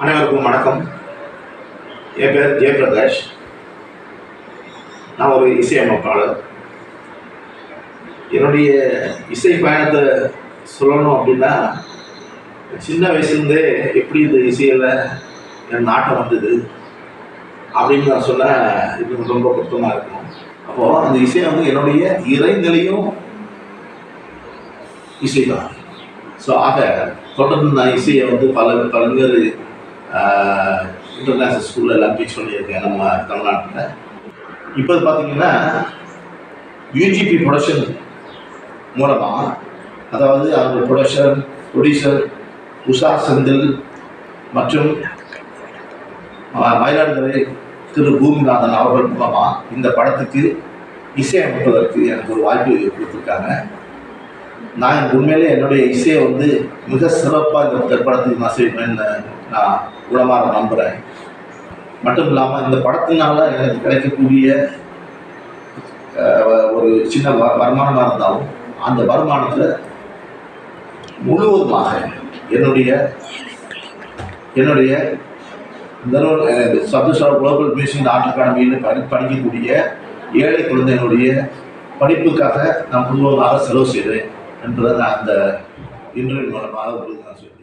அனைவருக்கும் வணக்கம். என் பேர் ஜெயபிரகாஷ். நான் ஒரு இசையமைப்பாளர். என்னுடைய இசை பயணத்தை சொல்லணும் அப்படின்னா, சின்ன வயசுலேருந்தே எப்படி இந்த இசையில் என் நாட்டம் வந்தது அப்படின்னு நான் சொன்ன இது ரொம்ப பொருத்தமாக இருக்கும். அப்போது அந்த இசை வந்து என்னுடைய இறைநிலையும் இசை தான். ஸோ ஆக தொடர்ந்து நான் இசையை வந்து பல்வேறு இன்டர்நேஷ்னல் ஸ்கூலில் எல்லாம் டீச் பண்ணியிருக்கேன் நம்ம தமிழ்நாட்டில். இப்போ பார்த்தீங்கன்னா யூஜிபி ப்ரொடக்ஷன் மூலமாக, அதாவது அவங்க ப்ரொடியூசர் உஷா செந்தில் மற்றும் மயிலாடுதுறை திரு பூமிநாதன் அவர்கள் மூலமாக இந்த படத்துக்கு இசையமைப்பதற்கு எனக்கு ஒரு வாய்ப்பு கொடுத்துருக்காங்க. நான் உண்மையிலே என்னுடைய இசையை வந்து மிக சிறப்பாக இந்த திரைப்படத்துக்கு நான் செய்வேன்னு நான் உளமாற நம்புகிறேன். மட்டும் இல்லாமல் இந்த படத்தினால எனக்கு கிடைக்கக்கூடிய ஒரு சின்ன வருமானமாக இருந்தாலும் அந்த வருமானத்தில் முழுவதுமாக என்னுடைய சப்தஸ்வர குளோபல் மியூசிக் ஆர்ட் அகாடமியில் படிக்கக்கூடிய ஏழை குழந்தைகளுடைய படிப்புக்காக நான் முழுவதுமாக செலவு செய்கிறேன் என்பதை நான் அந்த இன்டர்வியூ மூலமாக உங்களுக்கு நான் சொல்கிறேன்.